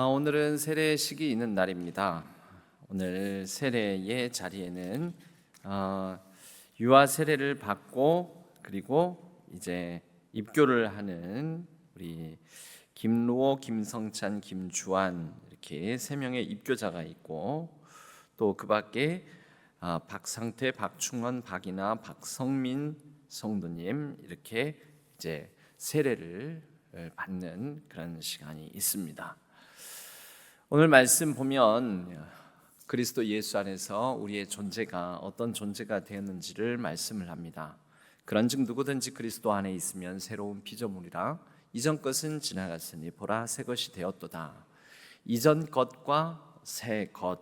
오늘은 세례식이 있는 날입니다. 오늘 세례의 자리에는 유아 세례를 받고 그리고 이제 입교를 하는 우리 김루호, 김성찬, 김주환 이렇게 세 명의 입교자가 있고 또 그 밖에 박상태, 박충원, 박이나, 박성민 성도님 이렇게 이제 세례를 받는 그런 시간이 있습니다. 오늘 말씀 보면 그리스도 예수 안에서 우리의 존재가 어떤 존재가 되었는지를 말씀을 합니다. 그런즉 누구든지 그리스도 안에 있으면 새로운 피조물이라 이전 것은 지나갔으니 보라 새 것이 되었도다. 이전 것과 새 것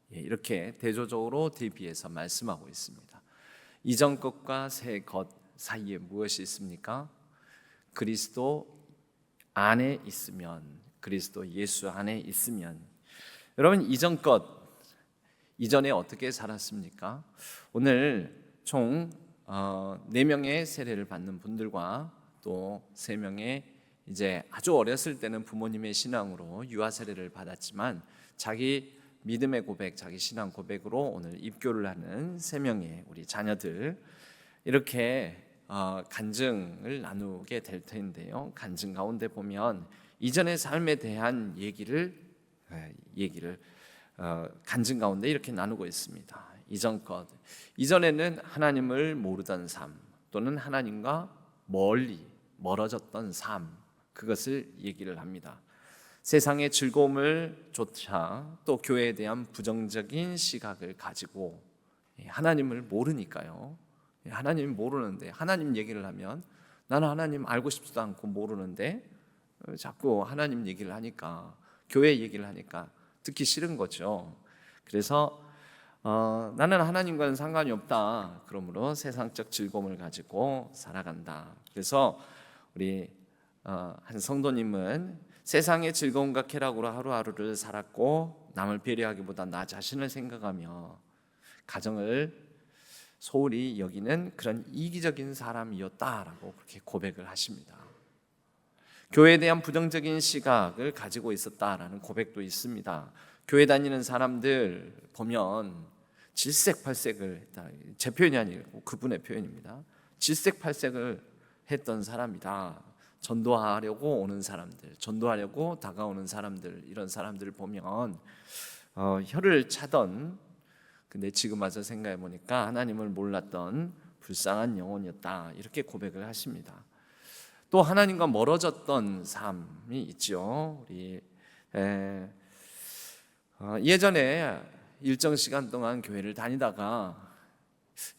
이렇게 대조적으로 대비해서 말씀하고 있습니다. 이전 것과 새 것 사이에 무엇이 있습니까? 그리스도 안에 있으면, 그리스도 예수 안에 있으면, 여러분 이전 것, 이전에 어떻게 살았습니까? 오늘 총 4명의 세례를 받는 분들과 또 3명의 이제 아주 어렸을 때는 부모님의 신앙으로 유아 세례를 받았지만 자기 믿음의 고백, 자기 신앙 고백으로 오늘 입교를 하는 3명의 우리 자녀들 이렇게 간증을 나누게 될 텐데요. 간증 가운데 보면 이전의 삶에 대한 얘기를 간증 가운데 이렇게 나누고 있습니다. 이전 것, 이전에는 하나님을 모르던 삶 또는 하나님과 멀어졌던 삶, 그것을 얘기를 합니다. 세상의 즐거움을 조차 또 교회에 대한 부정적인 시각을 가지고 하나님을 모르니까요. 하나님 모르는데 하나님 얘기를 하면 나는 하나님 알고 싶지도 않고 모르는데 자꾸 하나님 얘기를 하니까, 교회 얘기를 하니까 듣기 싫은 거죠. 그래서 나는 하나님과는 상관이 없다. 그러므로 세상적 즐거움을 가지고 살아간다. 그래서 우리 한 성도님은 세상의 즐거움과 쾌락으로 하루하루를 살았고 남을 배려하기보다 나 자신을 생각하며 가정을 소홀히 여기는 그런 이기적인 사람이었다라고 그렇게 고백을 하십니다. 교회에 대한 부정적인 시각을 가지고 있었다라는 고백도 있습니다. 교회 다니는 사람들 보면 질색팔색을 했다. 제 표현이 아니고 그분의 표현입니다. 질색팔색을 했던 사람이다. 전도하려고 오는 사람들, 전도하려고 다가오는 사람들, 이런 사람들을 보면 혀를 차던, 근데 지금 와서 생각해 보니까 하나님을 몰랐던 불쌍한 영혼이었다. 이렇게 고백을 하십니다. 또 하나님과 멀어졌던 삶이 있죠. 우리 예전에 일정 시간 동안 교회를 다니다가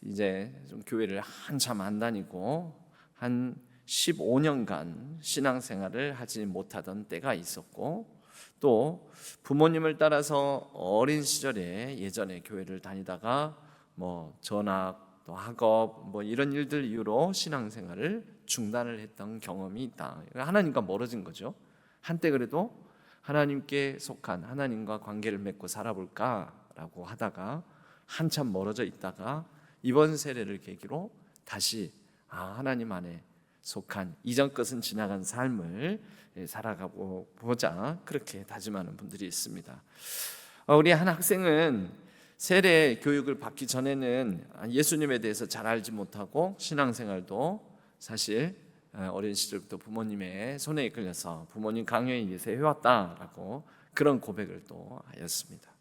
이제 좀 교회를 한참 안 다니고 한 15년간 신앙생활을 하지 못하던 때가 있었고, 또 부모님을 따라서 어린 시절에 예전에 교회를 다니다가 전학 또 학업 이런 일들 이유로 신앙생활을 중단을 했던 경험이 있다. 하나님과 멀어진 거죠. 한때 그래도 하나님께 속한, 하나님과 관계를 맺고 살아볼까라고 하다가 한참 멀어져 있다가 이번 세례를 계기로 다시 하나님 안에 속한 이전 것은 지나간 삶을 살아가고 보자, 그렇게 다짐하는 분들이 있습니다. 우리 한 학생은 세례 교육을 받기 전에는 예수님에 대해서 잘 알지 못하고 신앙생활도 사실 어린 시절부터 부모님의 손에 이끌려서 부모님 강요에 의해서 해왔다라고 그런 고백을 또 하였습니다.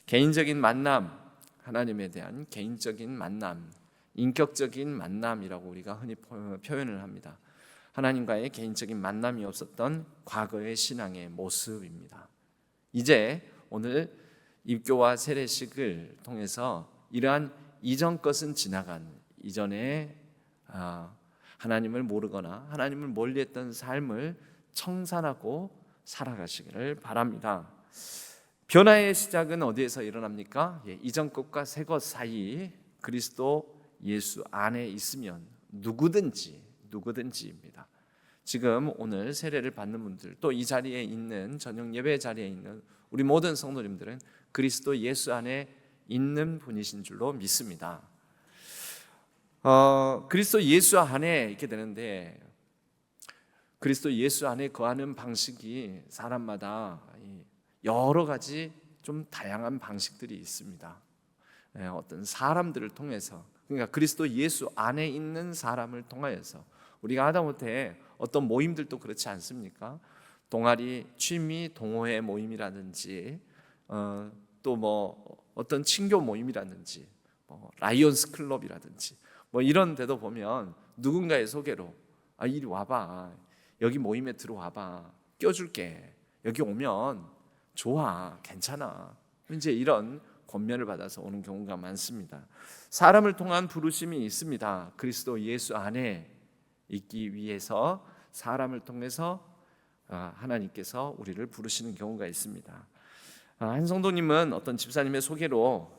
개인적인 만남, 하나님에 대한 개인적인 만남, 인격적인 만남이라고 우리가 흔히 표현을 합니다. 하나님과의 개인적인 만남이 없었던 과거의 신앙의 모습입니다. 이제 오늘 입교와 세례식을 통해서 이러한 이전 것은 지나간, 이전에 하나님을 모르거나 하나님을 멀리했던 삶을 청산하고 살아가시기를 바랍니다. 변화의 시작은 어디에서 일어납니까? 이전 것과 새 것 사이 그리스도 예수 안에 있으면 누구든지입니다. 지금 오늘 세례를 받는 분들, 또 이 자리에 있는 저녁 예배 자리에 있는 우리 모든 성도님들은 그리스도 예수 안에 있는 분이신 줄로 믿습니다. 그리스도 예수 안에 있게 되는데 그리스도 예수 안에 거하는 방식이 사람마다 여러 가지 좀 다양한 방식들이 있습니다. 어떤 사람들을 통해서, 그러니까 그리스도 예수 안에 있는 사람을 통하여서, 우리가 하다못해 어떤 모임들도 그렇지 않습니까? 동아리, 취미, 동호회 모임이라든지 또 뭐 어떤 친교 모임이라든지 라이온스 클럽이라든지 이런 데도 보면 누군가의 소개로 이리 와봐, 여기 모임에 들어와봐, 껴줄게, 여기 오면 좋아, 괜찮아, 이제 이런 권면을 받아서 오는 경우가 많습니다. 사람을 통한 부르심이 있습니다. 그리스도 예수 안에 있기 위해서 사람을 통해서 하나님께서 우리를 부르시는 경우가 있습니다. 한 성도님은 어떤 집사님의 소개로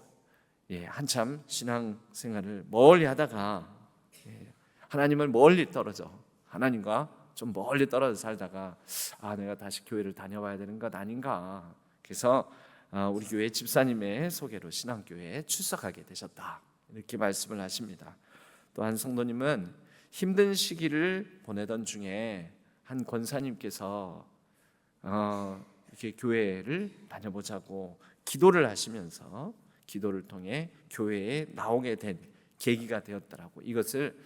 한참 신앙생활을 멀리 하다가 하나님을 멀리 떨어져, 하나님과 좀 멀리 떨어져 살다가 내가 다시 교회를 다녀와야 되는 것 아닌가, 그래서 우리 교회 집사님의 소개로 신앙교회에 출석하게 되셨다, 이렇게 말씀을 하십니다. 또 한 성도님은 힘든 시기를 보내던 중에 한 권사님께서 이렇게 교회를 다녀보자고 기도를 하시면서 기도를 통해 교회에 나오게 된 계기가 되었더라고. 이것을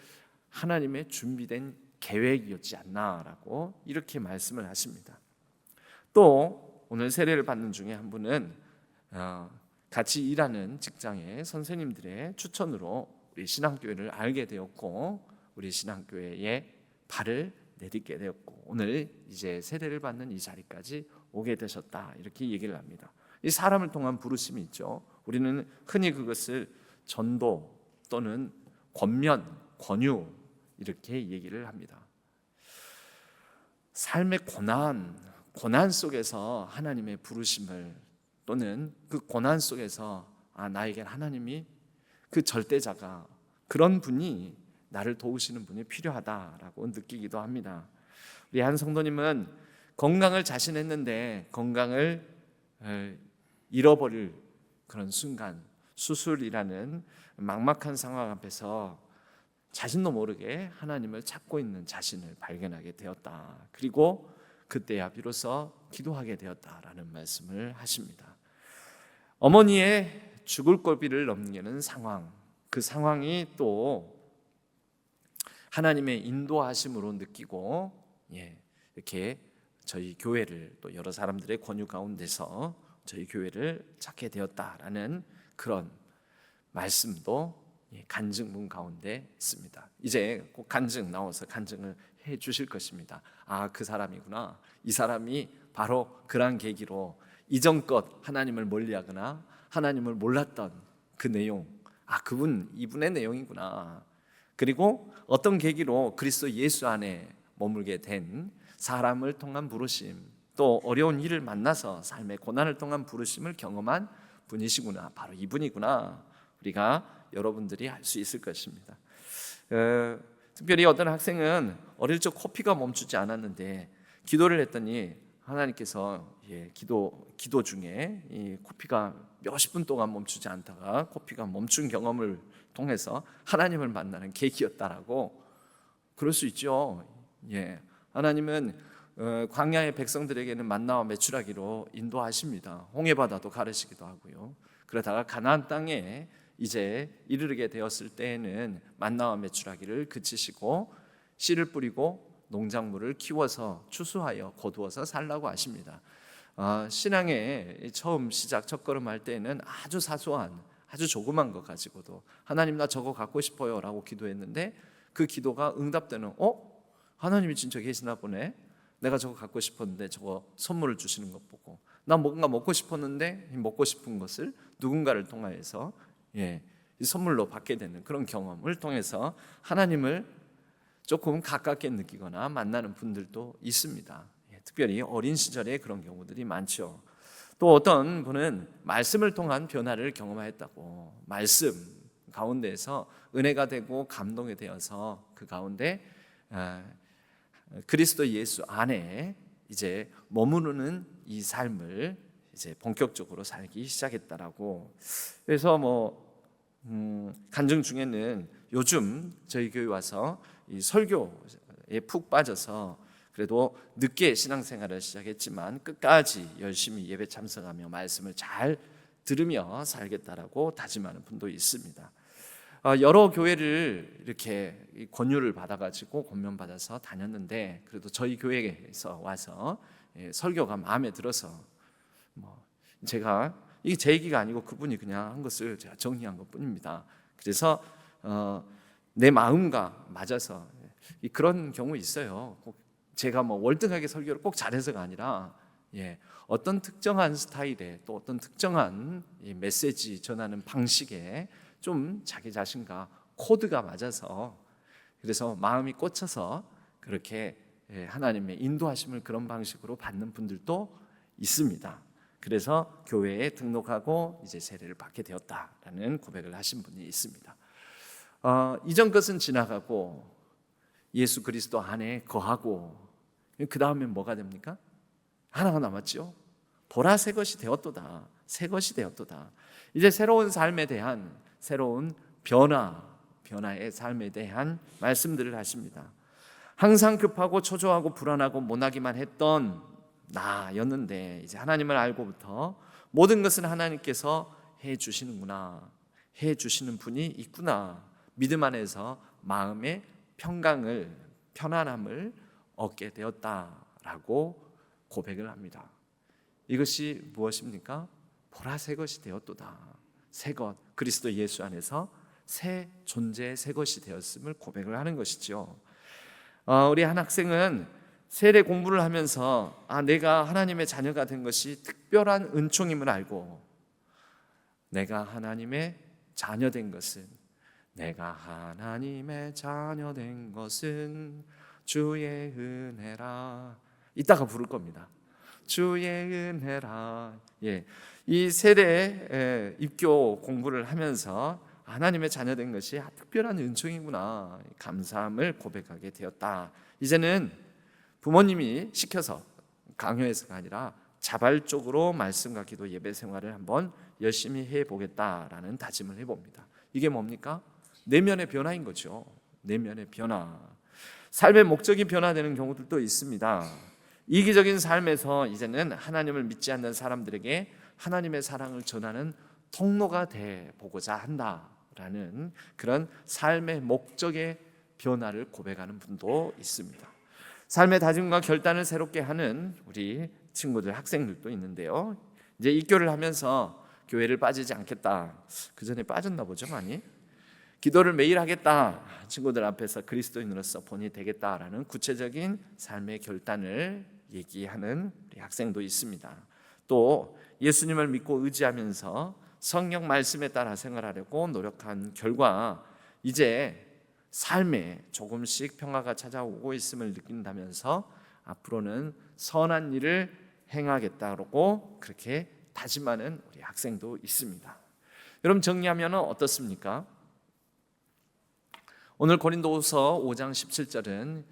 하나님의 준비된 계획이었지 않나라고 이렇게 말씀을 하십니다. 또 오늘 세례를 받는 중에 한 분은 같이 일하는 직장의 선생님들의 추천으로 우리 신앙교회를 알게 되었고 우리 신앙교회에 발을 내딛게 되었고 오늘 이제 세례를 받는 이 자리까지 오게 되셨다, 이렇게 얘기를 합니다. 이 사람을 통한 부르심이 있죠. 우리는 흔히 그것을 전도 또는 권면, 권유 이렇게 얘기를 합니다. 삶의 고난 속에서 하나님의 부르심을, 또는 그 고난 속에서 나에겐 하나님이 그 절대자가, 그런 분이, 나를 도우시는 분이 필요하다라고 느끼기도 합니다. 우리 한 성도님은 건강을 자신했는데 건강을 잃어버릴 그런 순간, 수술이라는 막막한 상황 앞에서 자신도 모르게 하나님을 찾고 있는 자신을 발견하게 되었다. 그리고 그때야 비로소 기도하게 되었다라는 말씀을 하십니다. 어머니의 죽을 고비를 넘기는 상황, 그 상황이 또 하나님의 인도하심으로 느끼고 이렇게 저희 교회를, 또 여러 사람들의 권유 가운데서 저희 교회를 찾게 되었다라는 그런 말씀도 간증문 가운데 있습니다. 이제 꼭 간증 나와서 간증을 해 주실 것입니다. 그 사람이구나, 이 사람이 바로 그러한 계기로 이전껏 하나님을 멀리하거나 하나님을 몰랐던 그 내용, 이분의 내용이구나. 그리고 어떤 계기로 그리스도 예수 안에 머물게 된 사람을 통한 부르심, 또 어려운 일을 만나서 삶의 고난을 통한 부르심을 경험한 분이시구나, 바로 이분이구나, 우리가 여러분들이 알 수 있을 것입니다. 특별히 어떤 학생은 어릴 적 코피가 멈추지 않았는데 기도를 했더니 하나님께서 기도 중에 이 코피가 몇십 분 동안 멈추지 않다가 코피가 멈춘 경험을 통해서 하나님을 만나는 계기였다라고. 그럴 수 있죠. 하나님은 광야의 백성들에게는 만나와 메추라기로 인도하십니다. 홍해바다도 가르시기도 하고요. 그러다가 가나안 땅에 이제 이르게 되었을 때에는 만나와 메추라기를 그치시고 씨를 뿌리고 농작물을 키워서 추수하여 거두어서 살라고 하십니다. 신앙의 처음 시작, 첫걸음할 때는 아주 사소한, 아주 조그만 것 가지고도 하나님 나 저거 갖고 싶어요 라고 기도했는데 그 기도가 응답되는, 하나님이 진짜 계시나 보네, 내가 저거 갖고 싶었는데 저거 선물을 주시는 것 보고, 나 뭔가 먹고 싶었는데 먹고 싶은 것을 누군가를 통하여서 선물로 받게 되는 그런 경험을 통해서 하나님을 조금 가깝게 느끼거나 만나는 분들도 있습니다. 특별히 어린 시절에 그런 경우들이 많죠. 또 어떤 분은 말씀을 통한 변화를 경험하였다고, 말씀 가운데에서 은혜가 되고 감동이 되어서 그 가운데 그리스도 예수 안에 이제 머무르는 이 삶을 이제 본격적으로 살기 시작했다라고. 그래서 간증 중에는 요즘 저희 교회 와서 이 설교에 푹 빠져서, 그래도 늦게 신앙생활을 시작했지만 끝까지 열심히 예배 참석하며 말씀을 잘 들으며 살겠다라고 다짐하는 분도 있습니다. 여러 교회를 이렇게 권유를 받아가지고 권면받아서 다녔는데 그래도 저희 교회에서 와서 설교가 마음에 들어서 제가 이게 제 얘기가 아니고 그분이 그냥 한 것을 제가 정리한 것뿐입니다. 그래서 내 마음과 맞아서 그런 경우 있어요. 제가 월등하게 설교를 꼭 잘해서가 아니라 어떤 특정한 스타일에 또 어떤 특정한 메시지 전하는 방식에 좀 자기 자신과 코드가 맞아서 그래서 마음이 꽂혀서 그렇게 하나님의 인도하심을 그런 방식으로 받는 분들도 있습니다. 그래서 교회에 등록하고 이제 세례를 받게 되었다라는 고백을 하신 분이 있습니다. 이전 것은 지나가고 예수 그리스도 안에 거하고 그 다음에 뭐가 됩니까? 하나가 남았죠. 보라 새 것이 되었도다. 새 것이 되었도다. 이제 새로운 삶에 대한 새로운 변화의 삶에 대한 말씀들을 하십니다. 항상 급하고 초조하고 불안하고 못하기만 했던 나였는데 이제 하나님을 알고부터 모든 것은 하나님께서 해 주시는구나, 해 주시는 분이 있구나, 믿음 안에서 마음의 편안함을 얻게 되었다라고 고백을 합니다. 이것이 무엇입니까? 보라 새 것이 되었도다. 새 것, 그리스도 예수 안에서 새 존재, 새 것이 되었음을 고백을 하는 것이죠. 우리 한 학생은 세례 공부를 하면서 내가 하나님의 자녀가 된 것이 특별한 은총임을 알고 내가 하나님의 자녀 된 것은 주의 은혜라. 이따가 부를 겁니다. 주의 은혜라. 이 세례 입교 공부를 하면서 하나님의 자녀 된 것이 특별한 은총이구나, 감사함을 고백하게 되었다. 이제는 부모님이 시켜서 강요해서가 아니라 자발적으로 말씀과 기도 예배 생활을 한번 열심히 해보겠다라는 다짐을 해봅니다. 이게 뭡니까? 내면의 변화인 거죠. 내면의 변화. 삶의 목적이 변화되는 경우들도 있습니다. 이기적인 삶에서 이제는 하나님을 믿지 않는 사람들에게 하나님의 사랑을 전하는 통로가 돼 보고자 한다라는 그런 삶의 목적의 변화를 고백하는 분도 있습니다. 삶의 다짐과 결단을 새롭게 하는 우리 친구들, 학생들도 있는데요. 이제 입교를 하면서 교회를 빠지지 않겠다. 그 전에 빠졌나 보죠, 많이. 기도를 매일 하겠다. 친구들 앞에서 그리스도인으로서 본이 되겠다라는 구체적인 삶의 결단을 얘기하는 우리 학생도 있습니다. 또 예수님을 믿고 의지하면서 성령 말씀에 따라 생활하려고 노력한 결과 이제 삶에 조금씩 평화가 찾아오고 있음을 느낀다면서 앞으로는 선한 일을 행하겠다고 그렇게 다짐하는 우리 학생도 있습니다. 여러분, 정리하면 어떻습니까? 오늘 고린도후서 5장 17절은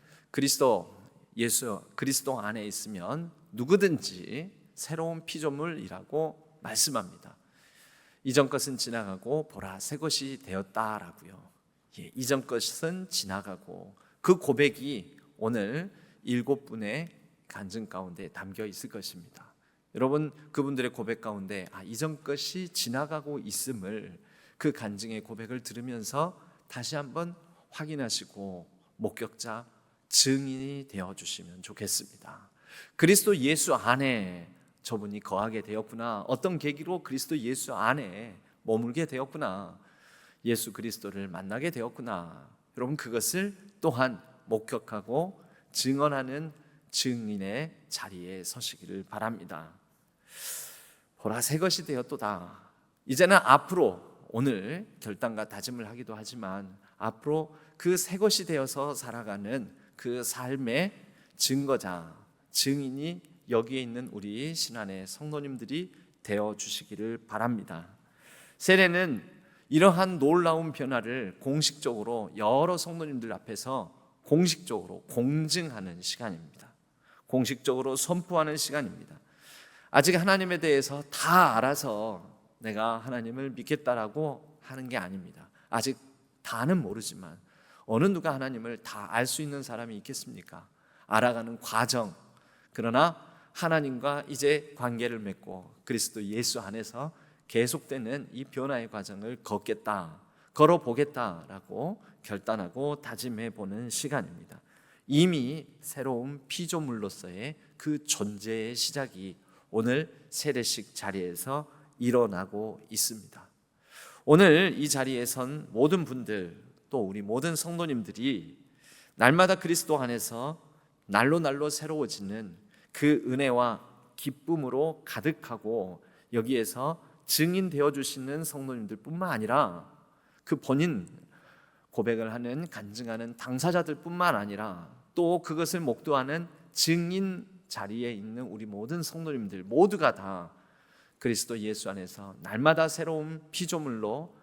그리스도 안에 있으면 누구든지 새로운 피조물이라고 말씀합니다. 이전 것은 지나가고 보라 새 것이 되었다라고요. 이전 것은 지나가고 그 고백이 오늘 7분의 간증 가운데 담겨 있을 것입니다. 여러분, 그분들의 고백 가운데 이전 것이 지나가고 있음을 그 간증의 고백을 들으면서 다시 한번 확인하시고 목격자, 증인이 되어주시면 좋겠습니다. 그리스도 예수 안에 저분이 거하게 되었구나, 어떤 계기로 그리스도 예수 안에 머물게 되었구나, 예수 그리스도를 만나게 되었구나, 여러분 그것을 또한 목격하고 증언하는 증인의 자리에 서시기를 바랍니다. 보라 새 것이 되었도다. 이제는 앞으로 오늘 결단과 다짐을 하기도 하지만 앞으로 그 새 것이 되어서 살아가는 그 삶의 증거자, 증인이 여기에 있는 우리 신안의 성도님들이 되어주시기를 바랍니다. 세례는 이러한 놀라운 변화를 공식적으로 여러 성도님들 앞에서 공식적으로 공증하는 시간입니다. 공식적으로 선포하는 시간입니다. 아직 하나님에 대해서 다 알아서 내가 하나님을 믿겠다라고 하는 게 아닙니다. 아직 다는 모르지만 어느 누가 하나님을 다 알 수 있는 사람이 있겠습니까? 알아가는 과정, 그러나 하나님과 이제 관계를 맺고 그리스도 예수 안에서 계속되는 이 변화의 과정을 걸어보겠다라고 결단하고 다짐해 보는 시간입니다. 이미 새로운 피조물로서의 그 존재의 시작이 오늘 세례식 자리에서 일어나고 있습니다. 오늘 이 자리에 선 모든 분들, 또 우리 모든 성도님들이 날마다 그리스도 안에서 날로 새로워지는 그 은혜와 기쁨으로 가득하고 여기에서 증인되어 주시는 성도님들뿐만 아니라 그 본인 고백을 하는 간증하는 당사자들뿐만 아니라 또 그것을 목도하는 증인 자리에 있는 우리 모든 성도님들 모두가 다 그리스도 예수 안에서 날마다 새로운 피조물로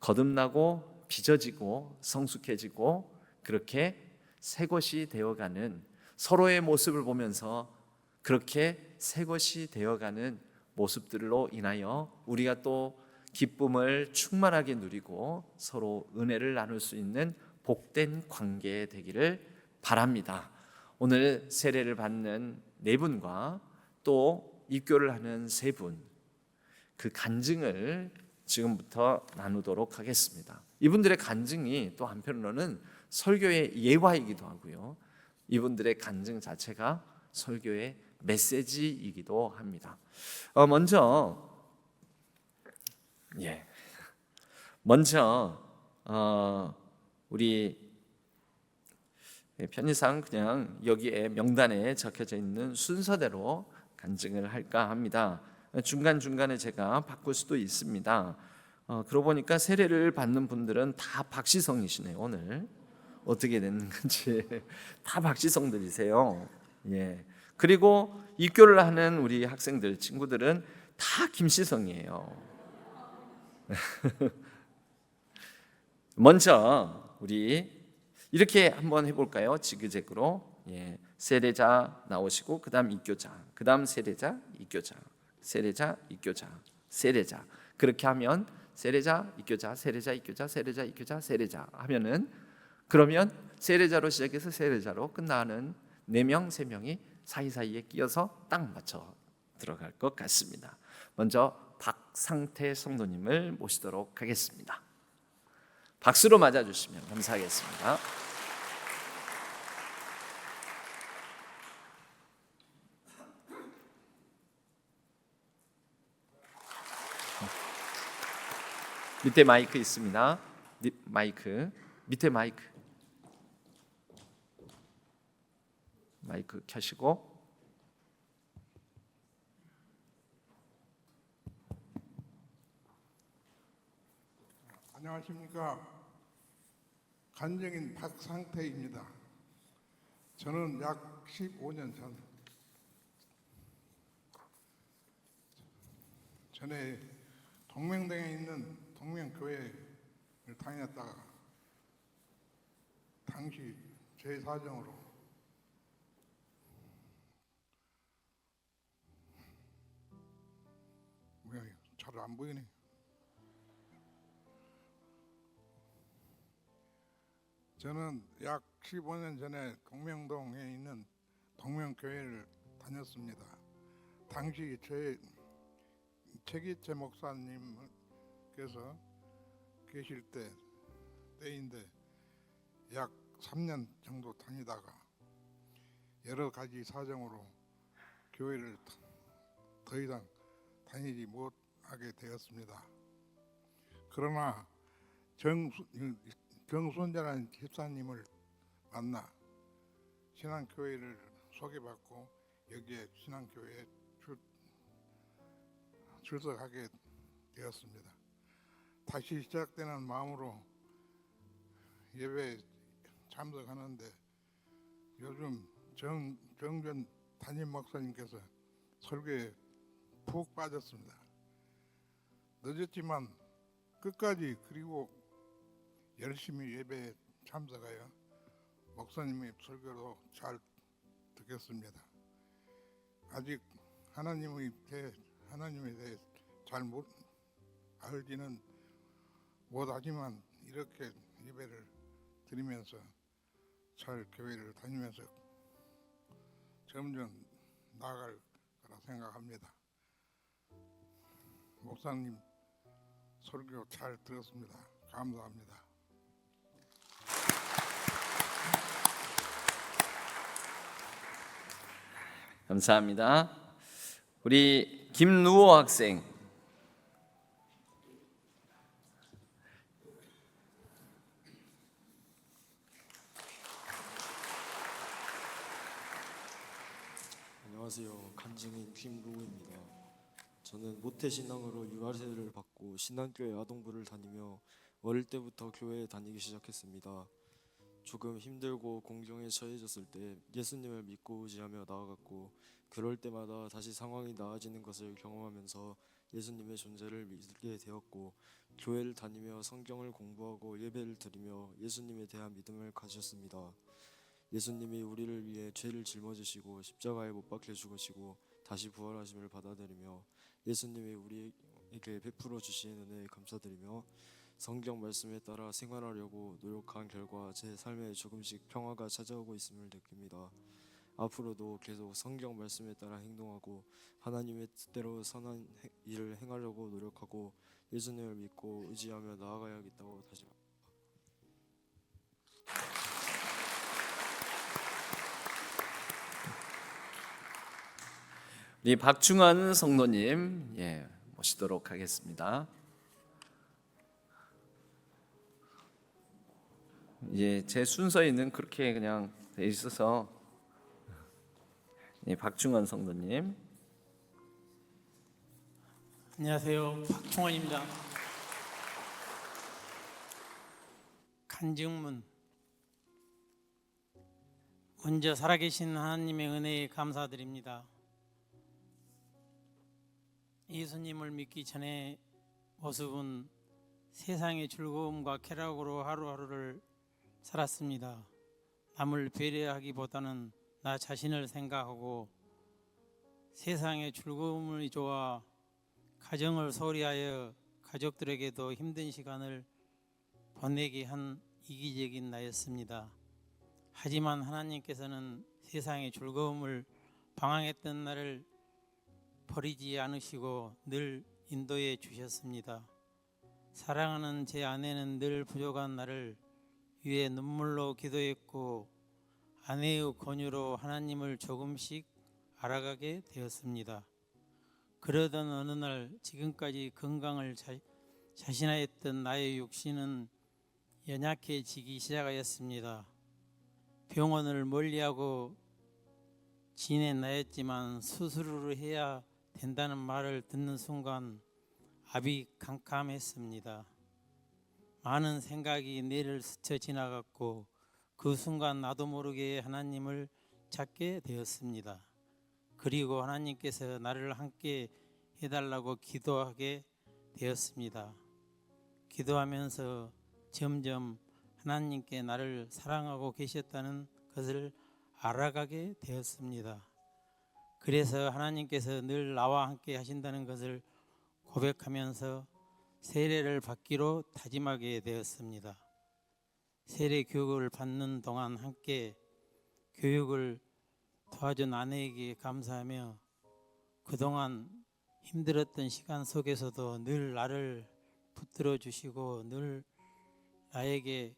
거듭나고 빚어지고 성숙해지고 그렇게 새것이 되어가는, 서로의 모습을 보면서 그렇게 새것이 되어가는 모습들로 인하여 우리가 또 기쁨을 충만하게 누리고 서로 은혜를 나눌 수 있는 복된 관계 되기를 바랍니다. 오늘 세례를 받는 네 분과 또 입교를 하는 세 분, 그 간증을 지금부터 나누도록 하겠습니다. 이분들의 간증이 또 한편으로는 설교의 예화이기도 하고요, 이분들의 간증 자체가 설교의 메시지이기도 합니다. 먼저 우리 편의상 그냥 여기에 명단에 적혀져 있는 순서대로 간증을 할까 합니다. 중간중간에 제가 바꿀 수도 있습니다. 그러고 보니까 세례를 받는 분들은 다 박시성이시네요. 오늘 어떻게 됐는 건지 다 박시성들이세요. 그리고 입교를 하는 우리 학생들, 친구들은 다 김시성이에요. 먼저 우리 이렇게 한번 해볼까요? 지그재그로. 세례자 나오시고 그 다음 입교자, 그 다음 세례자, 입교자, 세례자, 입교자, 세례자. 그렇게 하면 세례자, 입교자, 세례자, 입교자, 세례자, 입교자, 세례자 하면은, 그러면 세례자로 시작해서 세례자로 끝나는 4명, 3명이 사이사이에 끼어서 딱 맞춰 들어갈 것 같습니다. 먼저 박상태 성도님을 모시도록 하겠습니다. 박수로 맞아주시면 감사하겠습니다. 밑에 마이크 있습니다. 밑에 마이크 켜시고. 안녕하십니까. 간증인 박상태입니다. 저는 약 15년 전에 동명동에 있는 동명교회를 다녔다가 당시 제 사정으로 잘 안 보이네. 저는 약 15년 전에 동명동에 있는 동명교회를 다녔습니다. 당시 제 최기채 목사님께서 계실 때인데 약 3년 정도 다니다가 여러 가지 사정으로 교회를 더 이상 다니지 못하게 되었습니다. 그러나 정순자라는 집사님을 만나 신앙교회를 소개받고 여기에 신앙교회에 출석하게 되었습니다. 다시 시작되는 마음으로 예배에 참석하는데 요즘 정전 담임 목사님께서 설교에 푹 빠졌습니다. 늦었지만 끝까지 그리고 열심히 예배에 참석하여 목사님의 설교도 잘 듣겠습니다. 아직 하나님에 대해 잘 알지는 못하지만 이렇게 예배를 드리면서 잘 교회를 다니면서 점점 나아갈 거라 생각합니다. 목사님 설교 잘 들었습니다. 감사합니다. 감사합니다. 우리 김누호 학생. 안녕하세요. 간증인 김루우입니다. 저는 모태신앙으로 유아세를 받고 신앙교회 아동부를 다니며 어릴 때부터 교회에 다니기 시작했습니다. 조금 힘들고 공경에 처해졌을 때 예수님을 믿고 의지하며 나아갔고, 그럴 때마다 다시 상황이 나아지는 것을 경험하면서 예수님의 존재를 믿게 되었고, 교회를 다니며 성경을 공부하고 예배를 드리며 예수님에 대한 믿음을 가졌습니다. 예수님이 우리를 위해 죄를 짊어지시고 십자가에 못 박혀 죽으시고 다시 부활하심을 받아들이며 예수님이 우리에게 베풀어 주신 은혜에 감사드리며 성경 말씀에 따라 생활하려고 노력한 결과 제 삶에 조금씩 평화가 찾아오고 있음을 느낍니다. 앞으로도 계속 성경 말씀에 따라 행동하고 하나님의 뜻대로 선한 일을 행하려고 노력하고 예수님을 믿고 의지하며 나아가야겠다고 다짐합니다. 우리 박중환 성도님 모시도록 하겠습니다. 제 순서에는 그렇게 그냥 돼 있어서 박중환 성도님. 안녕하세요. 박충원입니다. 간증문. 먼저 살아계신 하나님의 은혜에 감사드립니다. 예수님을 믿기 전에 모습은 세상의 즐거움과 쾌락으로 하루하루를 살았습니다. 남을 배려하기보다는 나 자신을 생각하고 세상의 즐거움을 좋아 가정을 소홀히하여 가족들에게도 힘든 시간을 보내게 한 이기적인 나였습니다. 하지만 하나님께서는 세상의 즐거움을 방황했던 나를 버리지 않으시고 늘 인도해 주셨습니다. 사랑하는 제 아내는 늘 부족한 나를 위해 눈물로 기도했고 아내의 권유로 하나님을 조금씩 알아가게 되었습니다. 그러던 어느 날 지금까지 건강을 자신하였던 나의 육신은 연약해지기 시작하였습니다. 병원을 멀리하고 지낸 나였지만 수술을 해야 된다는 말을 듣는 순간 압이 캄캄했습니다. 많은 생각이 뇌를 스쳐 지나갔고 그 순간 나도 모르게 하나님을 찾게 되었습니다. 그리고 하나님께서 나를 함께 해달라고 기도하게 되었습니다. 기도하면서 점점 하나님께 나를 사랑하고 계셨다는 것을 알아가게 되었습니다. 그래서 하나님께서 늘 나와 함께 하신다는 것을 고백하면서 세례를 받기로 다짐하게 되었습니다. 세례 교육을 받는 동안 함께 교육을 도와준 아내에게 감사하며 그동안 힘들었던 시간 속에서도 늘 나를 붙들어 주시고 늘 나에게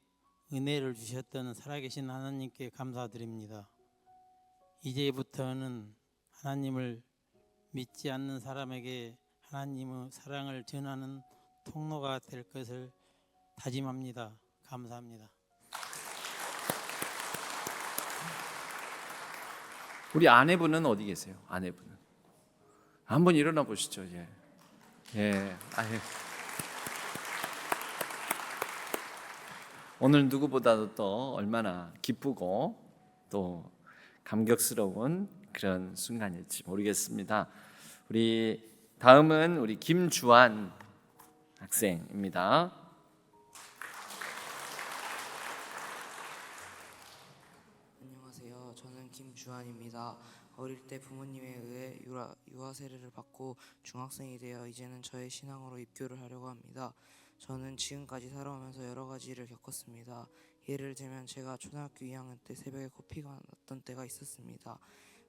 은혜를 주셨던 살아계신 하나님께 감사드립니다. 이제부터는 하나님을 믿지 않는 사람에게 하나님의 사랑을 전하는 통로가 될 것을 다짐합니다. 감사합니다. 우리 아내분은 어디 계세요? 아내분은 한번 일어나 보시죠. 오늘 누구보다도 또 얼마나 기쁘고 또 감격스러운 그런 순간일지 모르겠습니다. 우리 다음은 우리 김주환 학생입니다. 안녕하세요. 저는 김주환입니다. 어릴 때 부모님에 의해 유아 세례를 받고 중학생이 되어 이제는 저의 신앙으로 입교를 하려고 합니다. 저는 지금까지 살아오면서 여러 가지를 겪었습니다. 예를 들면 제가 초등학교 2학년 때 새벽에 코피가 났던 때가 있었습니다.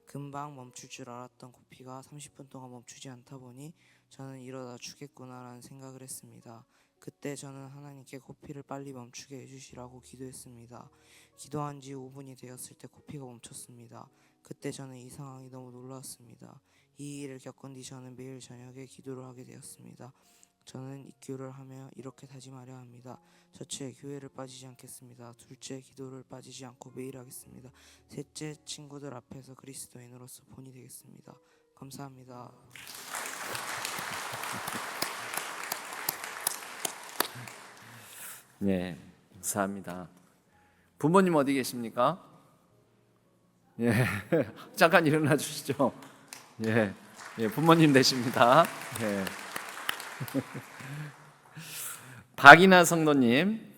금방 멈출 줄 알았던 코피가 30분 동안 멈추지 않다 보니 저는 이러다 죽겠구나라는 생각을 했습니다. 그때 저는 하나님께 코피를 빨리 멈추게 해주시라고 기도했습니다. 기도한 지 5분이 되었을 때 코피가 멈췄습니다. 그때 저는 이 상황이 너무 놀라웠습니다. 이 일을 겪은 뒤 저는 매일 저녁에 기도를 하게 되었습니다. 저는 입교를 하며 이렇게 다짐하려 합니다. 첫째, 교회를 빠지지 않겠습니다. 둘째, 기도를 빠지지 않고 매일 하겠습니다. 셋째, 친구들 앞에서 그리스도인으로서 본이 되겠습니다. 감사합니다. 네, 감사합니다. 부모님 어디 계십니까? 예, 잠깐 일어나 주시죠. 예, 예, 부모님 되십니다. 예. 박이나 성도님.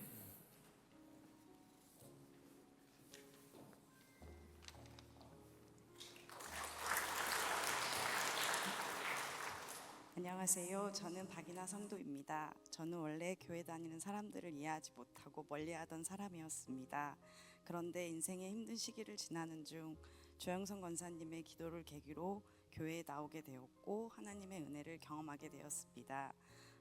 안녕하세요. 저는 박이나 성도입니다. 저는 원래 교회 다니는 사람들을 이해하지 못하고 멀리하던 사람이었습니다. 그런데 인생의 힘든 시기를 지나는 중 조영선 권사님의 기도를 계기로 교회에 나오게 되었고 하나님의 은혜를 경험하게 되었습니다.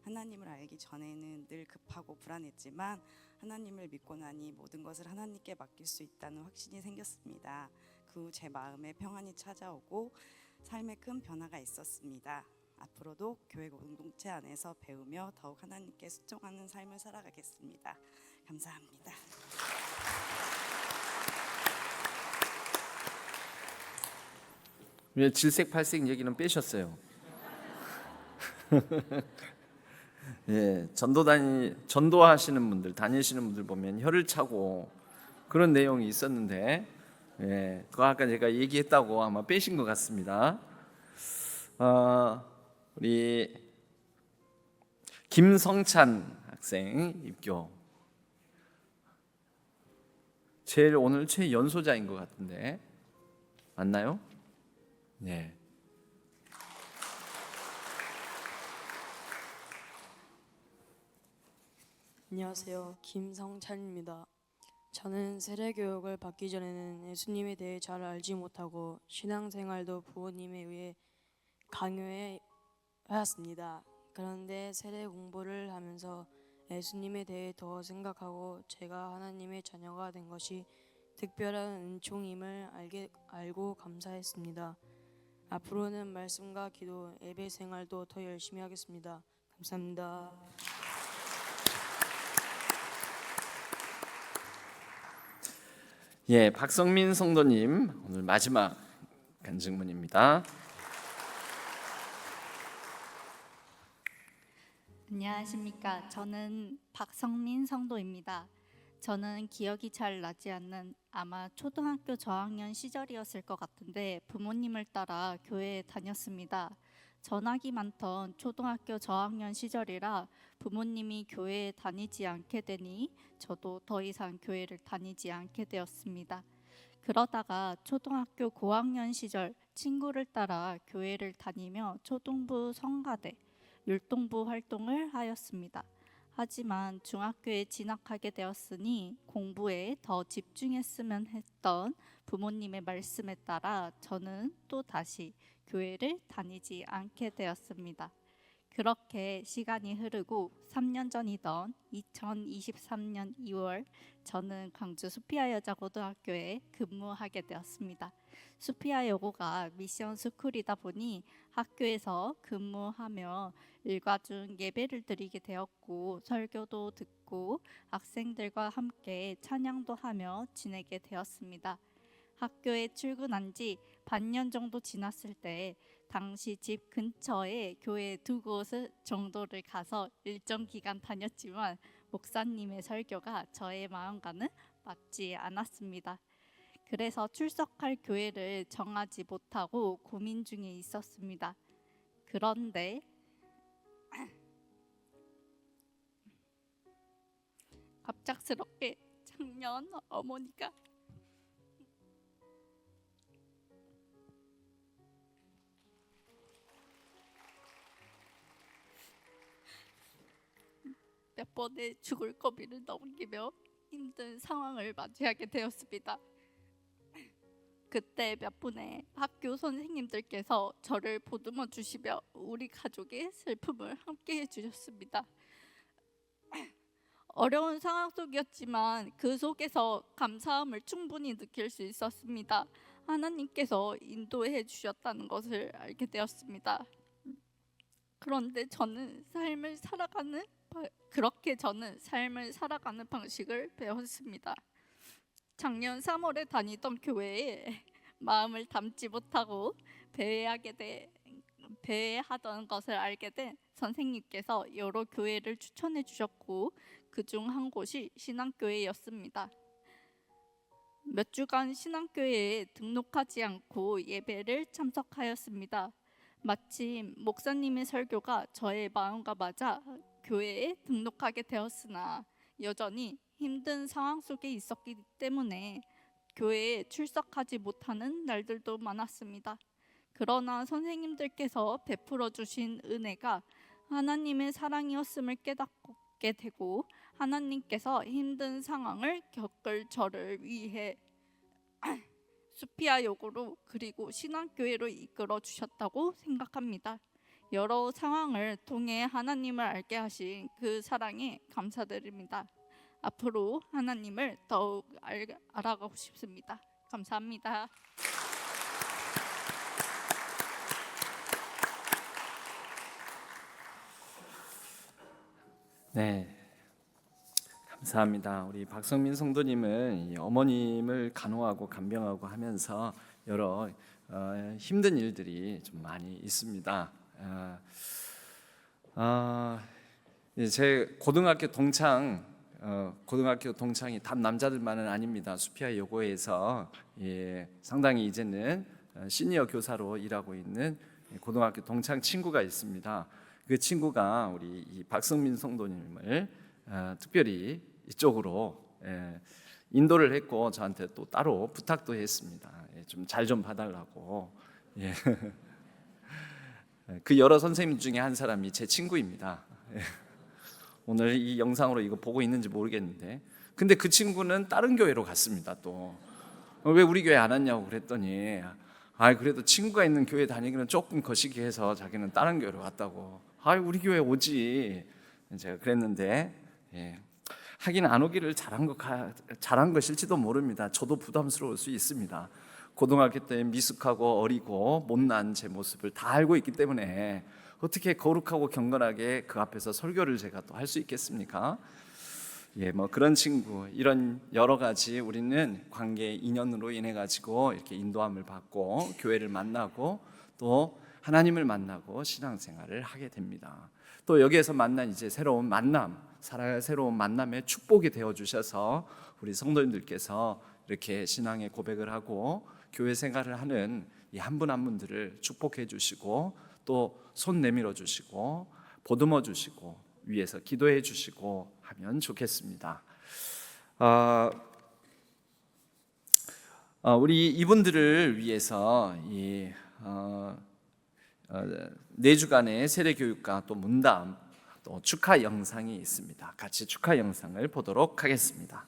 하나님을 알기 전에는 늘 급하고 불안했지만 하나님을 믿고 나니 모든 것을 하나님께 맡길 수 있다는 확신이 생겼습니다. 그 후 제 마음에 평안이 찾아오고 삶에 큰 변화가 있었습니다. 앞으로도 교회 공동체 안에서 배우며 더욱 하나님께 순종하는 삶을 살아가겠습니다. 감사합니다. 왜 질색팔색 얘기는 빼셨어요? 예, 전도하시는 분들, 다니시는 분들 보면 혀를 차고 그런 내용이 있었는데, 예, 그거 아까 제가 얘기했다고 아마 빼신 것 같습니다. 우리 김성찬 학생 입교. 오늘 최연소자인 것 같은데 맞나요? 네. 안녕하세요. 김성찬입니다. 저는 세례교육을 받기 전에는 예수님에 대해 잘 알지 못하고 신앙생활도 부모님에 의해 강요해 왔습니다. 그런데 세례 공부를 하면서 예수님에 대해 더 생각하고 제가 하나님의 자녀가 된 것이 특별한 은총임을 알고 감사했습니다. 앞으로는 말씀과 기도, 예배 생활도 더 열심히 하겠습니다. 감사합니다. 예, 박성민 성도님 오늘 마지막 간증문입니다. 안녕하십니까. 저는 박성민 성도입니다. 저는 기억이 잘 나지 않는 아마 초등학교 저학년 시절이었을 것 같은데 부모님을 따라 교회에 다녔습니다. 전학이 많던 초등학교 저학년 시절이라 부모님이 교회에 다니지 않게 되니 저도 더 이상 교회를 다니지 않게 되었습니다. 그러다가 초등학교 고학년 시절 친구를 따라 교회를 다니며 초등부 성가대, 율동부 활동을 하였습니다. 하지만 중학교에 진학하게 되었으니 공부에 더 집중했으면 했던 부모님의 말씀에 따라 저는 또 다시 교회를 다니지 않게 되었습니다. 그렇게 시간이 흐르고 3년 전이던 2023년 2월 저는 광주 수피아 여자고등학교에 근무하게 되었습니다. 수피아 여고가 미션 스쿨이다 보니 학교에서 근무하며 일과 중 예배를 드리게 되었고 설교도 듣고 학생들과 함께 찬양도 하며 지내게 되었습니다. 학교에 출근한 지 반년 정도 지났을 때 당시 집 근처에 교회 2곳 정도를 가서 일정 기간 다녔지만 목사님의 설교가 저의 마음과는 맞지 않았습니다. 그래서 출석할 교회를 정하지 못하고 고민 중에 있었습니다. 그런데 갑작스럽게 작년 어머니가 몇 번의 죽을 고비를 넘기며 힘든 상황을 맞이하게 되었습니다. 그때 몇 분의 학교 선생님들께서 저를 보듬어 주시며 우리 가족의 슬픔을 함께 해주셨습니다. 어려운 상황 속이었지만 그 속에서 감사함을 충분히 느낄 수 있었습니다. 하나님께서 인도해 주셨다는 것을 알게 되었습니다. 그런데 저는 삶을 살아가는 방식을 배웠습니다. 작년 3월에 다니던 교회에 마음을 담지 못하고 배회하던 것을 알게 된 선생님께서 여러 교회를 추천해 주셨고 그중 한 곳이 신앙교회였습니다. 몇 주간 신앙교회에 등록하지 않고 예배를 참석하였습니다. 마침 목사님의 설교가 저의 마음과 맞아 교회에 등록하게 되었으나 여전히 힘든 상황 속에 있었기 때문에 교회에 출석하지 못하는 날들도 많았습니다. 그러나 선생님들께서 베풀어 주신 은혜가 하나님의 사랑이었음을 깨닫게 되고 하나님께서 힘든 상황을 겪을 저를 위해 수피아 요구로 그리고 신앙교회로 이끌어 주셨다고 생각합니다. 여러 상황을 통해 하나님을 알게 하신 그 사랑에 감사드립니다. 앞으로 하나님을 더욱 알아가고 싶습니다. 감사합니다. 네, 감사합니다. 우리 박성민 성도님은 이 어머님을 간호하고 간병하고 하면서 여러 힘든 일들이 좀 많이 있습니다. 제 고등학교 동창이 단 남자들만은 아닙니다. 수피아 여고에서 상당히 이제는 시니어 교사로 일하고 있는 고등학교 동창 친구가 있습니다. 그 친구가 우리 이 박성민 성도님을 특별히 이쪽으로 인도를 했고 저한테 또 따로 부탁도 했습니다. 좀 잘 좀 봐달라고. 그 여러 선생님 중에 한 사람이 제 친구입니다. 오늘 이 영상으로 이거 보고 있는지 모르겠는데, 근데 그 친구는 다른 교회로 갔습니다. 또 왜 우리 교회 안 왔냐고 그랬더니 그래도 친구가 있는 교회 다니기는 조금 거시기 해서 자기는 다른 교회로 갔다고. 우리 교회 오지. 제가 그랬는데 하긴 안 오기를 잘한 것일지도 모릅니다. 저도 부담스러울 수 있습니다. 고등학교 때 미숙하고 어리고 못난 제 모습을 다 알고 있기 때문에 어떻게 거룩하고 경건하게 그 앞에서 설교를 제가 또 할 수 있겠습니까? 뭐 그런 친구, 이런 여러 가지 우리는 관계 인연으로 인해 가지고 이렇게 인도함을 받고 교회를 만나고 또 하나님을 만나고 신앙생활을 하게 됩니다. 또 여기에서 만난 이제 새로운 만남의 축복이 되어 주셔서 우리 성도님들께서 이렇게 신앙의 고백을 하고 교회 생활을 하는 이 한 분 한 분들을 축복해 주시고 또 손 내밀어 주시고 보듬어 주시고 위에서 기도해 주시고 하면 좋겠습니다. 우리 이분들을 위해서 이 4주간의 세례교육과 또 문담 또 축하 영상이 있습니다. 같이 축하 영상을 보도록 하겠습니다.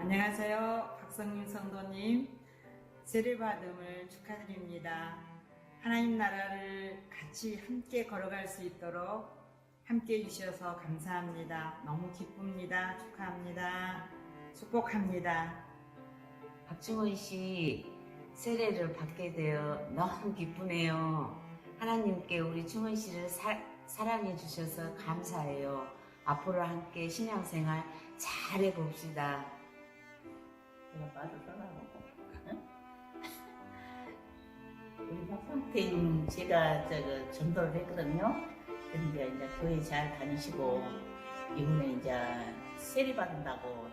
안녕하세요. 박성민 성도님, 세례받음을 축하드립니다. 하나님 나라를 같이 함께 걸어갈 수 있도록 함께 해주셔서 감사합니다. 너무 기쁩니다. 축하합니다. 축복합니다. 박중원 씨 세례를 받게 되어 너무 기쁘네요. 하나님께 우리 중원 씨를 사랑해 주셔서 감사해요. 앞으로 함께 신앙생활 잘 해봅시다. 제가 말을 써나고 우리 박상태님 제가 전도를 했거든요. 근데 이제 교회 잘 다니시고 이번에 이제 세례 받는다고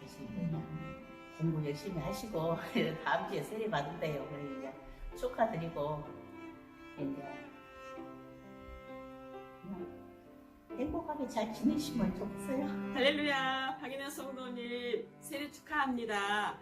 하시는데 공부 열심히 하시고 다음 주에 세례 받은대요. 그러니까 축하드리고 이제 그냥 행복하게 잘 지내시면 좋겠어요. 할렐루야. 박인환 성도님 세례 축하합니다.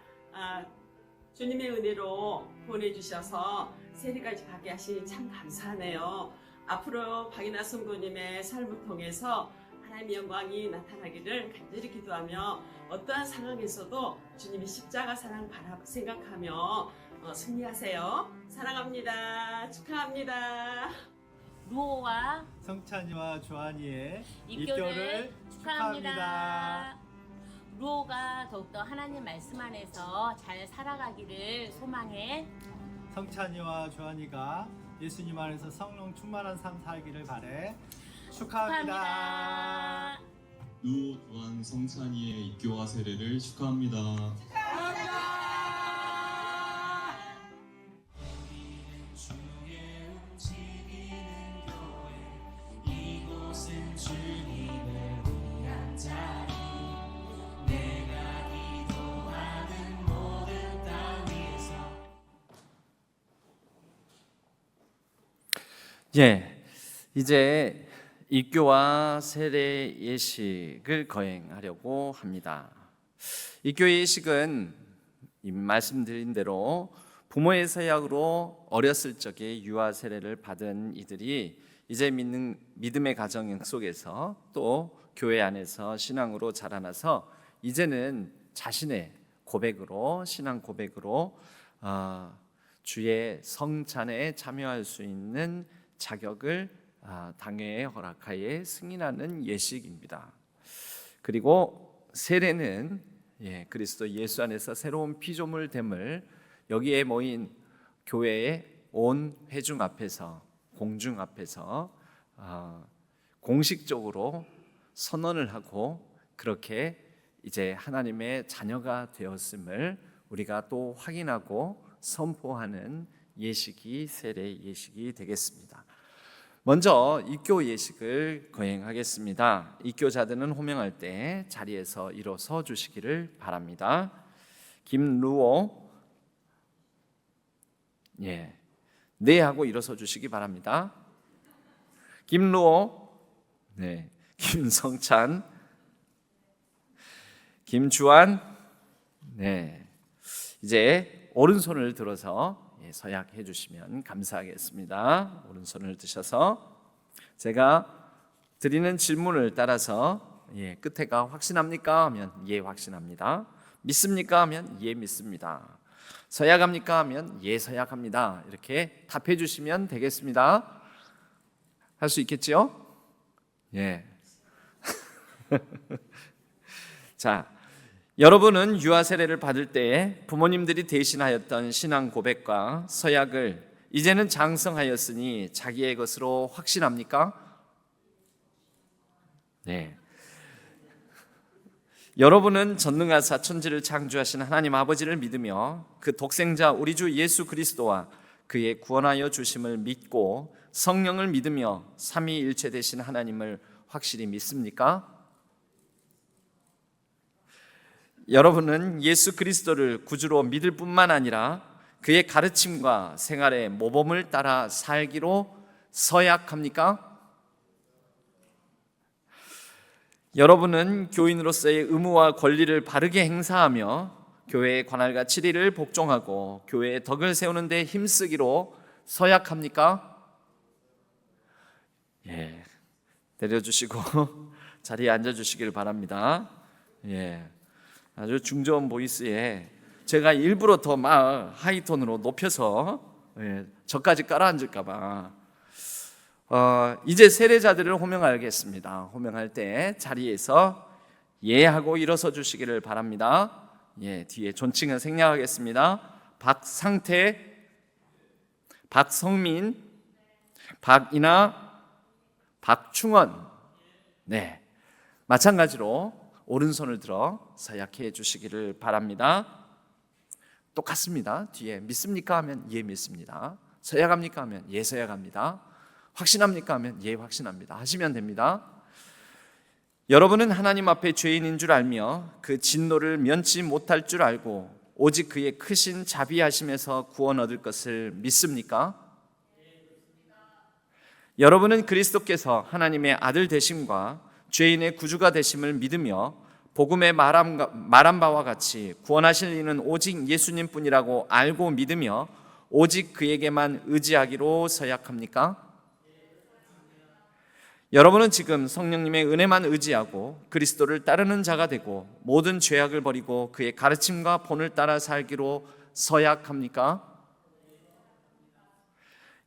주님의 은혜로 보내주셔서 세례까지 받게 하시니 참 감사하네요. 앞으로 박인환 성도님의 삶을 통해서 하나님의 영광이 나타나기를 간절히 기도하며 어떠한 상황에서도 주님의 십자가 사랑 생각하며 승리하세요. 사랑합니다. 축하합니다. 루오와 성찬이와 조한이의 입교를 축하합니다. 루오가 더욱더 하나님 말씀 안에서 잘 살아가기를 소망해. 성찬이와 조한이가 예수님 안에서 성령 충만한 삶 살기를 바래. 축하합니다. 루오, 조한, 성찬이의 입교와 세례를 축하합니다. 예, 이제 입교와 세례 예식을 거행하려고 합니다. 입교 예식은 말씀드린 대로 부모의 서약으로 어렸을 적에 유아 세례를 받은 이들이 이제 믿음의 가정 속에서 또 교회 안에서 신앙으로 자라나서 이제는 자신의 고백으로 신앙 고백으로 주의 성찬에 참여할 수 있는 자격을 당회의 허락하에 승인하는 예식입니다. 그리고 세례는 그리스도 예수 안에서 새로운 피조물됨을 여기에 모인 교회의 온 회중 앞에서 공중 앞에서 공식적으로 선언을 하고 그렇게 이제 하나님의 자녀가 되었음을 우리가 또 확인하고 선포하는 예식이 세례 예식이 되겠습니다. 먼저 입교 예식을 거행하겠습니다. 입교자들은 호명할 때 자리에서 일어서 주시기를 바랍니다. 김루오, 네 하고 일어서 주시기 바랍니다. 김루오, 네, 김성찬, 김주환, 네, 이제 오른손을 들어서 서약해 주시면 감사하겠습니다. 오른손을 드셔서 제가 드리는 질문을 따라서 끝에가 확신합니까? 하면 예 확신합니다. 믿습니까? 하면 예 믿습니다. 서약합니까? 하면 예 서약합니다. 이렇게 답해 주시면 되겠습니다. 할 수 있겠죠? 예. 자, 여러분은 유아 세례를 받을 때 부모님들이 대신하였던 신앙 고백과 서약을 이제는 장성하였으니 자기의 것으로 확신합니까? 네. 여러분은 전능하사 천지를 창조하신 하나님 아버지를 믿으며 그 독생자 우리 주 예수 그리스도와 그의 구원하여 주심을 믿고 성령을 믿으며 삼위일체 되신 하나님을 확실히 믿습니까? 여러분은 예수 그리스도를 구주로 믿을 뿐만 아니라 그의 가르침과 생활의 모범을 따라 살기로 서약합니까? 여러분은 교인으로서의 의무와 권리를 바르게 행사하며 교회의 관할과 치리를 복종하고 교회의 덕을 세우는 데 힘쓰기로 서약합니까? 예, 내려주시고 자리에 앉아주시길 바랍니다. 예. 아주 중저음 보이스에 제가 일부러 더 하이톤으로 높여서 저까지 깔아앉을까 봐 이제 세례자들을 호명하겠습니다. 호명할 때 자리에서 예 하고 일어서 주시기를 바랍니다. 예, 뒤에 존칭은 생략하겠습니다. 박상태, 박성민, 박이나, 박충원. 네, 마찬가지로 오른손을 들어 서약해 주시기를 바랍니다. 똑같습니다. 뒤에 믿습니까? 하면 예 믿습니다. 서약합니까? 하면 예 서약합니다. 확신합니까? 하면 예 확신합니다. 하시면 됩니다. 여러분은 하나님 앞에 죄인인 줄 알며 그 진노를 면치 못할 줄 알고 오직 그의 크신 자비하심에서 구원 얻을 것을 믿습니까? 여러분은 그리스도께서 하나님의 아들 되심과 죄인의 구주가 되심을 믿으며 복음에 말한 바와 같이 구원하실 이는 오직 예수님뿐이라고 알고 믿으며 오직 그에게만 의지하기로 서약합니까? 여러분은 지금 성령님의 은혜만 의지하고 그리스도를 따르는 자가 되고 모든 죄악을 버리고 그의 가르침과 본을 따라 살기로 서약합니까?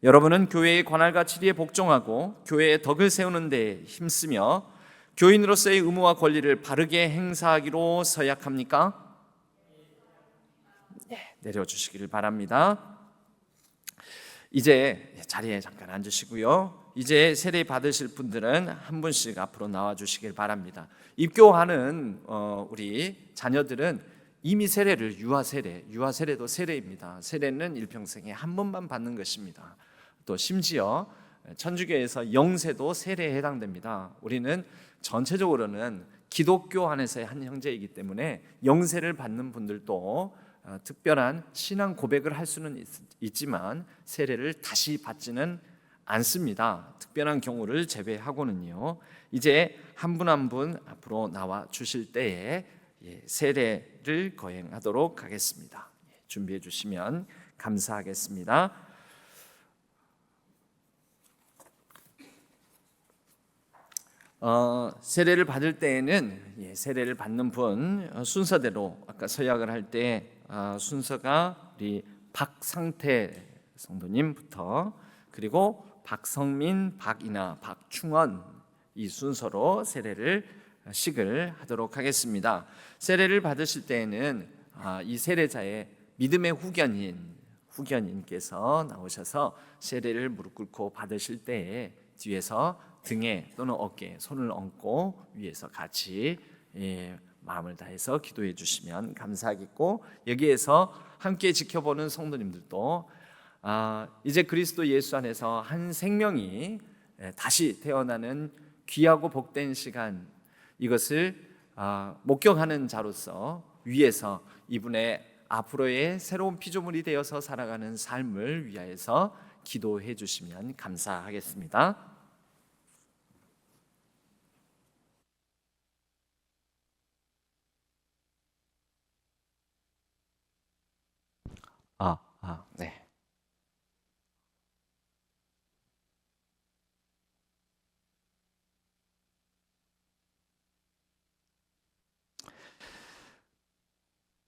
여러분은 교회의 관할과 치리에 복종하고 교회의 덕을 세우는 데 힘쓰며 교인으로서의 의무와 권리를 바르게 행사하기로 서약합니까? 네, 내려주시기를 바랍니다. 이제 자리에 잠깐 앉으시고요. 이제 세례 받으실 분들은 한 분씩 앞으로 나와 주시길 바랍니다. 입교하는 우리 자녀들은 이미 세례를 유아세례도 세례입니다. 세례는 일평생에 한 번만 받는 것입니다. 또 심지어 천주교에서 영세도 세례에 해당됩니다. 우리는 전체적으로는 기독교 안에서의 한 형제이기 때문에 영세를 받는 분들도 특별한 신앙 고백을 할 수는 있지만 세례를 다시 받지는 않습니다. 특별한 경우를 제외하고는요. 이제 한 분 한 분 앞으로 나와 주실 때에 세례를 거행하도록 하겠습니다. 준비해 주시면 감사하겠습니다. 세례를 받을 때에는 세례를 받는 분 순서대로 아까 서약을 할 때 순서가 우리 박상태 성도님부터 그리고 박성민, 박이나, 박충원 이 순서로 식을 하도록 하겠습니다. 세례를 받으실 때에는 이 세례자의 믿음의 후견인께서 나오셔서 세례를 무릎 꿇고 받으실 때에 뒤에서 등에 또는 어깨에 손을 얹고 위에서 같이 마음을 다해서 기도해 주시면 감사하겠고, 여기에서 함께 지켜보는 성도님들도 이제 그리스도 예수 안에서 한 생명이 다시 태어나는 귀하고 복된 시간, 이것을 목격하는 자로서 위에서 이분의 앞으로의 새로운 피조물이 되어서 살아가는 삶을 위하여서 기도해 주시면 감사하겠습니다. 네.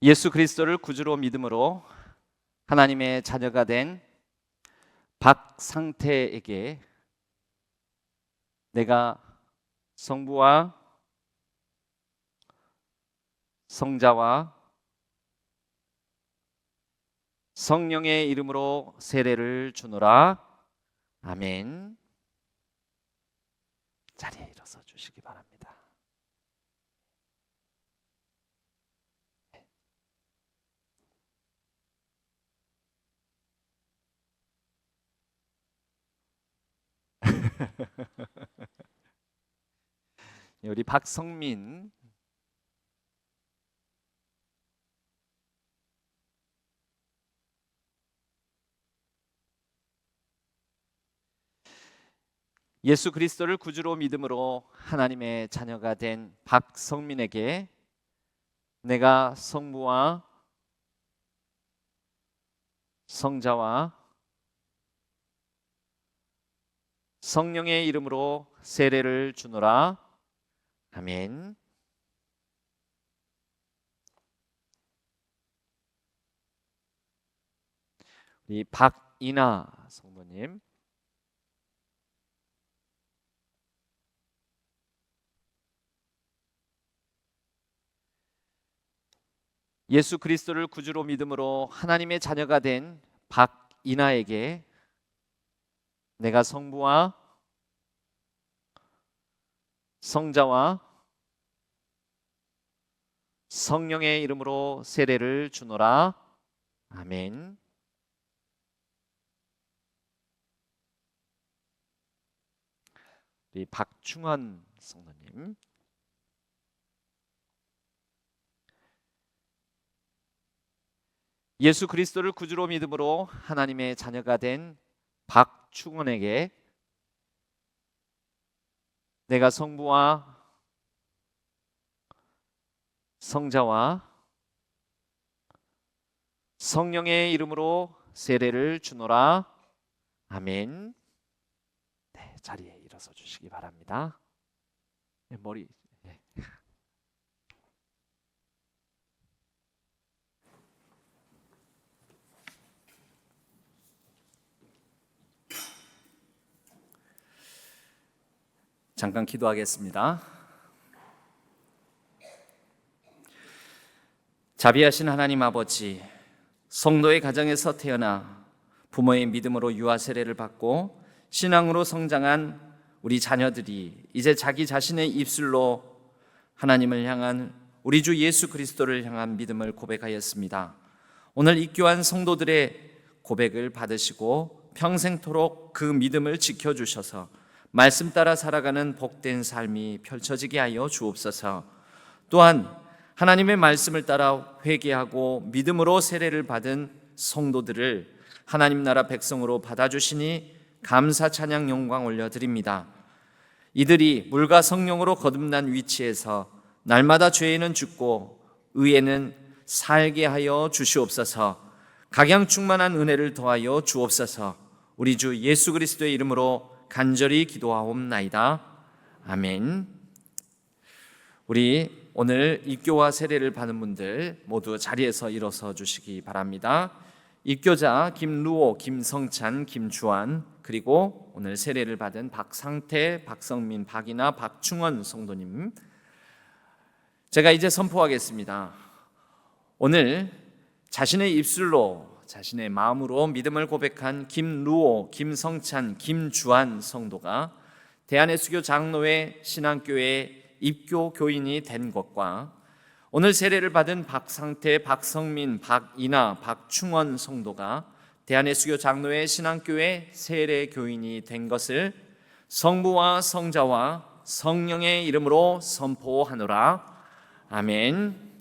예수 그리스도를 구주로 믿음으로 하나님의 자녀가 된 박상태에게 내가 성부와 성자와 성령의 이름으로 세례를 주노라. 아멘. 자리에 일어서 주시기 바랍니다. 우리 박성민 예수 그리스도를 구주로 믿음으로 하나님의 자녀가 된 박성민에게 내가 성부와 성자와 성령의 이름으로 세례를 주노라. 아멘. 우리 박이나 성도님, 예수 그리스도를 구주로 믿음으로 하나님의 자녀가 된 박이나에게 내가 성부와 성자와 성령의 이름으로 세례를 주노라. 아멘. 우리 박충원 성도님, 예수 그리스도를 구주로 믿음으로 하나님의 자녀가 된 박충원에게 내가 성부와 성자와 성령의 이름으로 세례를 주노라. 아멘. 네, 자리에 일어서 주시기 바랍니다. 네, 머리. 네. 잠깐 기도하겠습니다. 자비하신 하나님 아버지, 성도의 가정에서 태어나 부모의 믿음으로 유아 세례를 받고 신앙으로 성장한 우리 자녀들이 이제 자기 자신의 입술로 하나님을 향한 우리 주 예수 그리스도를 향한 믿음을 고백하였습니다. 오늘 입교한 성도들의 고백을 받으시고 평생토록 그 믿음을 지켜주셔서 말씀 따라 살아가는 복된 삶이 펼쳐지게 하여 주옵소서. 또한 하나님의 말씀을 따라 회개하고 믿음으로 세례를 받은 성도들을 하나님 나라 백성으로 받아주시니 감사 찬양 영광 올려드립니다. 이들이 물과 성령으로 거듭난 위치에서 날마다 죄에는 죽고 의에는 살게 하여 주시옵소서. 각양 충만한 은혜를 더하여 주옵소서. 우리 주 예수 그리스도의 이름으로 간절히 기도하옵나이다. 아멘. 우리 오늘 입교와 세례를 받은 분들 모두 자리에서 일어서 주시기 바랍니다. 입교자 김루오, 김성찬, 김주환, 그리고 오늘 세례를 받은 박상태, 박성민, 박이나, 박충원 성도님, 제가 이제 선포하겠습니다. 오늘 자신의 입술로 자신의 마음으로 믿음을 고백한 김루오, 김성찬, 김주환 성도가 대한예수교 장로회 신앙교회 입교 교인이 된 것과 오늘 세례를 받은 박상태, 박성민, 박이나, 박충원 성도가 대한예수교 장로회 신앙교회 세례 교인이 된 것을 성부와 성자와 성령의 이름으로 선포하노라. 아멘.